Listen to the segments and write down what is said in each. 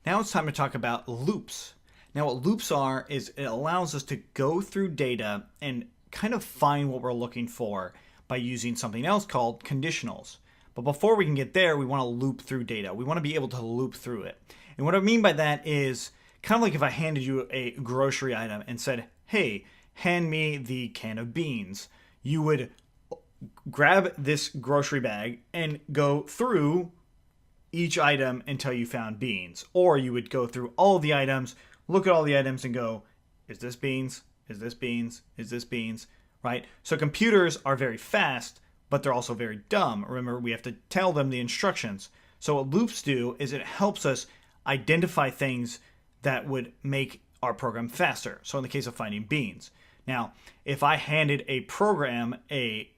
Now it's time to talk about loops. Now what loops are is it allows us to go through data and kind of find what we're looking for by using something else called conditionals. But before we can get there, we want to loop through data. We want to be able to loop through it. And what I mean by that is kind of like if I handed you a grocery item and said, hey, hand me the can of beans. You would grab this grocery bag and go through each item until you found beans. Or you would go through all of the items, look at all the items and go, is this beans? Is this beans? Is this beans? Right? So computers are very fast, but they're also very dumb. Remember, we have to tell them the instructions. So what loops do is it helps us identify things that would make our program faster. So in the case of finding beans. Now, if I handed a program a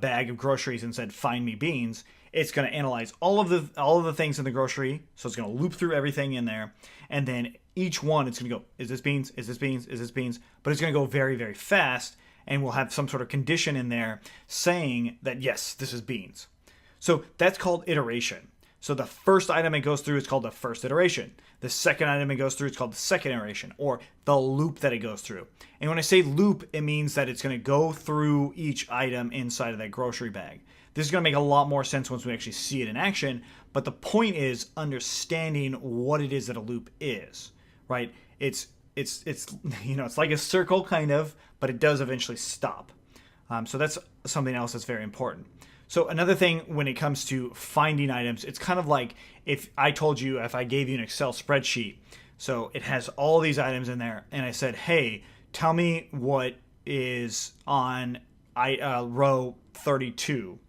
bag of groceries and said, find me beans, it's going to analyze all of the things in the grocery. So it's going to loop through everything in there. And then each one, it's going to go, is this beans? Is this beans? Is this beans? But it's going to go very, very fast. And we'll have some sort of condition in there saying that, yes, this is beans. So that's called iteration. So the first item it goes through is called the first iteration. The second item it goes through is called the second iteration, or the loop that it goes through. And when I say loop, it means that it's going to go through each item inside of that grocery bag. This is going to make a lot more sense once we actually see it in action, but the point is understanding what it is that a loop is, right? It's like a circle kind of, but it does eventually stop. So that's something else that's very important. So another thing when it comes to finding items, it's kind of like if I gave you an Excel spreadsheet, so it has all these items in there, and I said, hey, tell me what is on row 32,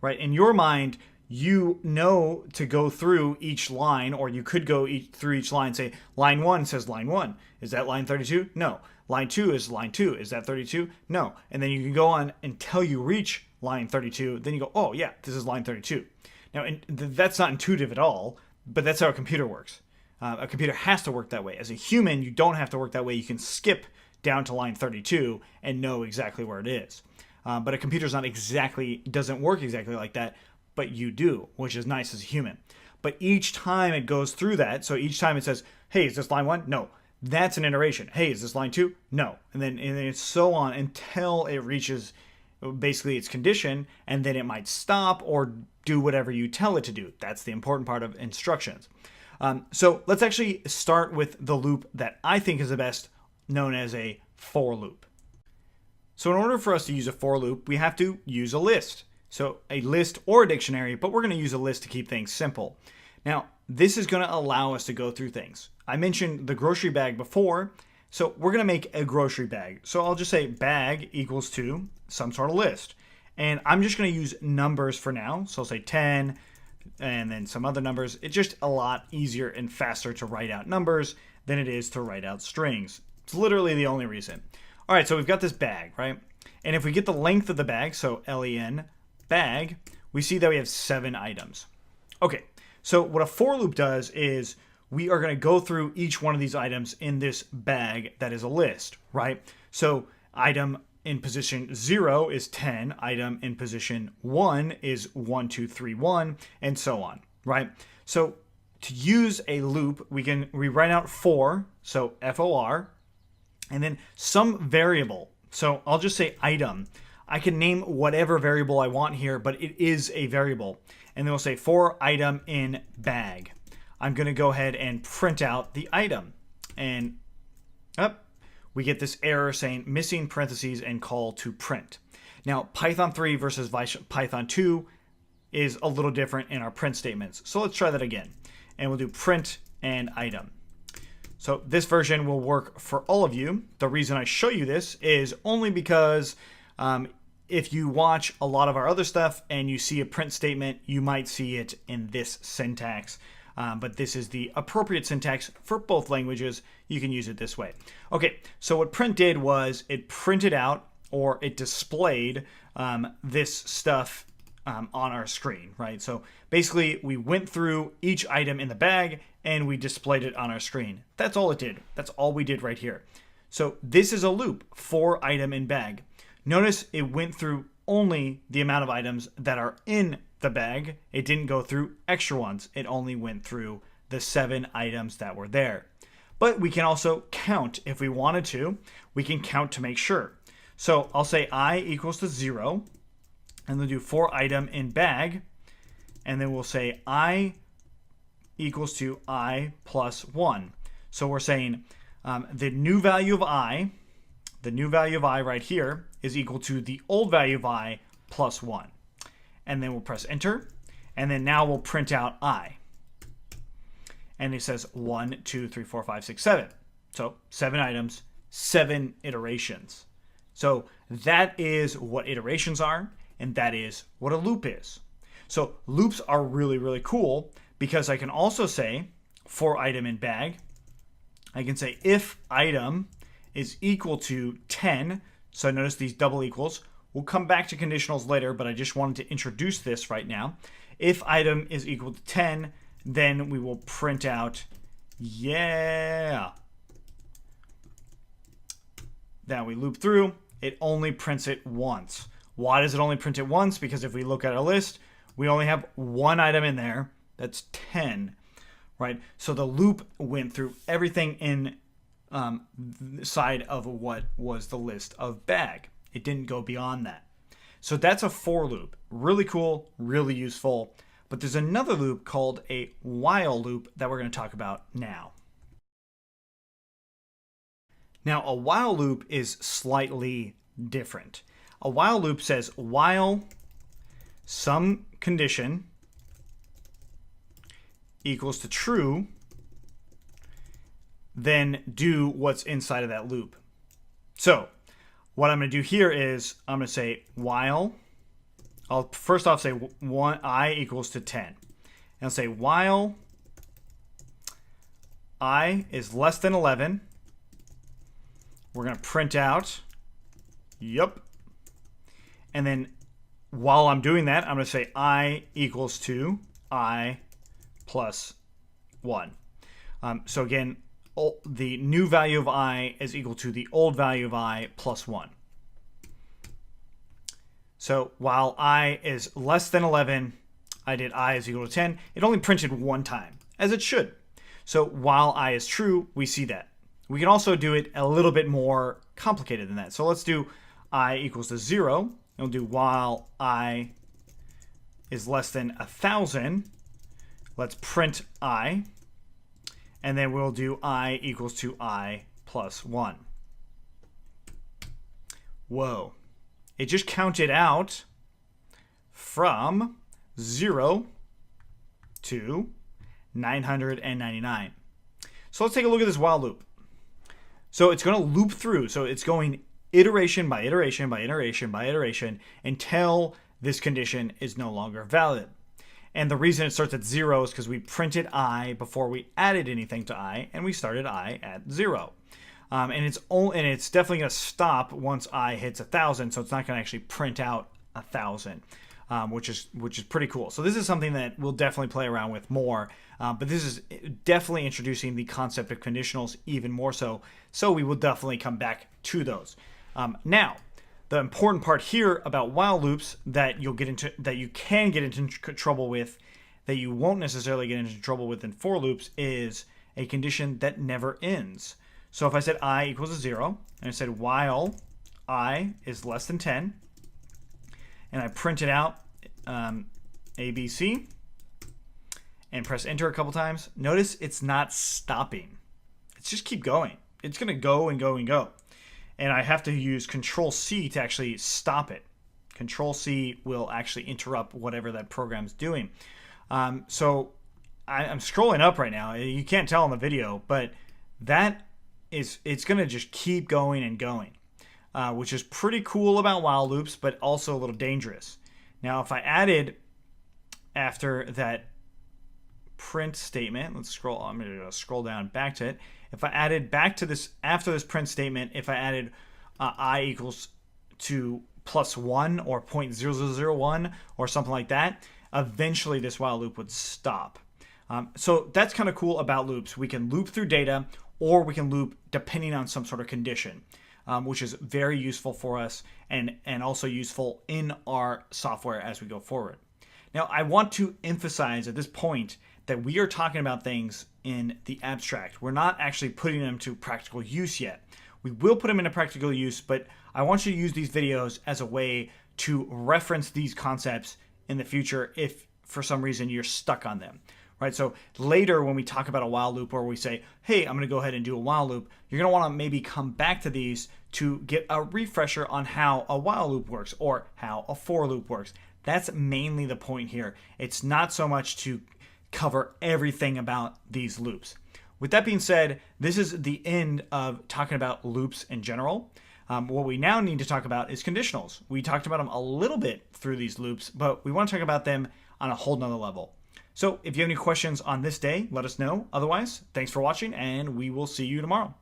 right? In your mind, you know to go through each line, or you could go through each line and say, line 1 says line 1. Is that line 32? No. Line 2 is line 2. Is that 32? No. And then you can go on until you reach line 32. Then you go, oh, yeah, this is line 32. Now, that's not intuitive at all, but that's how a computer works. A computer has to work that way. As a human, you don't have to work that way. You can skip down to line 32 and know exactly where it is. But a computer's doesn't work exactly like that, but you do, which is nice as a human. But each time it goes through that, so each time it says, hey, is this line 1? No. That's an iteration. Hey, is this line 2? No. And then it's so on until it reaches basically its condition, and then it might stop or do whatever you tell it to do. That's the important part of instructions. So let's actually start with the loop that I think is the best, known as a for loop. So in order for us to use a for loop, we have to use a list. So a list or a dictionary, but we're going to use a list to keep things simple. Now, this is going to allow us to go through things. I mentioned the grocery bag before, so we're going to make a grocery bag. So I'll just say bag equals to some sort of list. And I'm just going to use numbers for now. So I'll say 10 and then some other numbers. It's just a lot easier and faster to write out numbers than it is to write out strings. It's literally the only reason. All right, so we've got this bag, right? And if we get the length of the bag, so len bag, we see that we have 7 items. Okay, so what a for loop does is we are going to go through each one of these items in this bag that is a list, right? So item in position 0 is 10, item in position 1 is 1, 2, 3, 1, and so on, right? So to use a loop, we write out for, so for, and then some variable. So I'll just say item. I can name whatever variable I want here, but it is a variable. And then we'll say for item in bag. I'm going to go ahead and print out the item. And we get this error saying missing parentheses and call to print. Now, Python 3 versus Python 2 is a little different in our print statements. So let's try that again. And we'll do print and item. So this version will work for all of you. The reason I show you this is only because if you watch a lot of our other stuff and you see a print statement, you might see it in this syntax. But this is the appropriate syntax for both languages. You can use it this way. Okay, so what print did was it printed out, or it displayed this stuff on our screen, right? So basically, we went through each item in the bag and we displayed it on our screen. That's all it did. That's all we did right here. So this is a loop for item in bag. Notice it went through only the amount of items that are in the bag. It didn't go through extra ones. It only went through the 7 items that were there. But we can also count if we wanted to. We can count to make sure. So I'll say I equals to 0, and then do for item in bag, and then we'll say I equals to I plus 1. So we're saying the new value of I right here is equal to the old value of I plus 1. And then we'll press enter, and then now we'll print out I. And it says 1, 2, 3, 4, 5, 6, 7. So 7 items, 7 iterations. So that is what iterations are, and that is what a loop is. So loops are really, really cool because I can also say for item in bag, I can say if item is equal to 10. So notice these double equals. We'll come back to conditionals later, but I just wanted to introduce this right now. If item is equal to 10, then we will print out, yeah. Then we loop through. It only prints it once. Why does it only print it once? Because if we look at our list, we only have one item in there. That's 10, right? So the loop went through everything in side of what was the list of bag. It didn't go beyond that. So that's a for loop. Really cool, really useful. But there's another loop called a while loop that we're going to talk about now. Now, a while loop is slightly different. A while loop says while some condition equals to true, then do what's inside of that loop. So what I'm going to do here is I'm going to say while, I'll first off say I equals to 10. And I'll say while I is less than 11, we're going to print out, yep. And then while I'm doing that, I'm going to say I equals to I plus 1. So again, the new value of I is equal to the old value of I plus 1. So while I is less than 11, I did I is equal to 10. It only printed one time, as it should. So while I is true, we see that. We can also do it a little bit more complicated than that. So let's do I equals to 0. And we'll do while I is less than 1,000. Let's print I. And then we'll do I equals to I plus 1. Whoa. It just counted out from 0 to 999. So let's take a look at this while loop. So it's going to loop through. So it's going iteration by iteration by iteration by iteration until this condition is no longer valid. And the reason it starts at 0 is because we printed I before we added anything to I, and we started I at 0. And it's definitely going to stop once I hits 1,000, so it's not going to actually print out 1,000, which is pretty cool. So this is something that we'll definitely play around with more, but this is definitely introducing the concept of conditionals even more so. So we will definitely come back to those. Now, the important part here about while loops that you can get into trouble with, that you won't necessarily get into trouble with in for loops, is a condition that never ends. So if I said I equals to 0, and I said while I is less than 10, and I printed out ABC, and press enter a couple times, notice it's not stopping. It's just keep going. It's going to go and go and go. And I have to use Control-C to actually stop it. Control-C will actually interrupt whatever that program's doing. So I'm scrolling up right now. You can't tell in the video, but it's going to just keep going and going, which is pretty cool about while loops, but also a little dangerous. Now, if I added after that print statement, I'm going to scroll down back to it. If I added back to this, after this print statement, if I added I equals to plus 1 or 0.0001 or something like that, eventually this while loop would stop. So that's kind of cool about loops. We can loop through data, or we can loop depending on some sort of condition, which is very useful for us and also useful in our software as we go forward. Now, I want to emphasize at this point that we are talking about things in the abstract. We're not actually putting them to practical use yet. We will put them into practical use, but I want you to use these videos as a way to reference these concepts in the future if for some reason you're stuck on them. Right, so later when we talk about a while loop, or we say, hey, I'm going to go ahead and do a while loop, you're going to want to maybe come back to these to get a refresher on how a while loop works or how a for loop works. That's mainly the point here. It's not so much to cover everything about these loops. With that being said, this is the end of talking about loops in general. What we now need to talk about is conditionals. We talked about them a little bit through these loops, but we want to talk about them on a whole nother level. So if you have any questions on this day, let us know. Otherwise, thanks for watching, and we will see you tomorrow.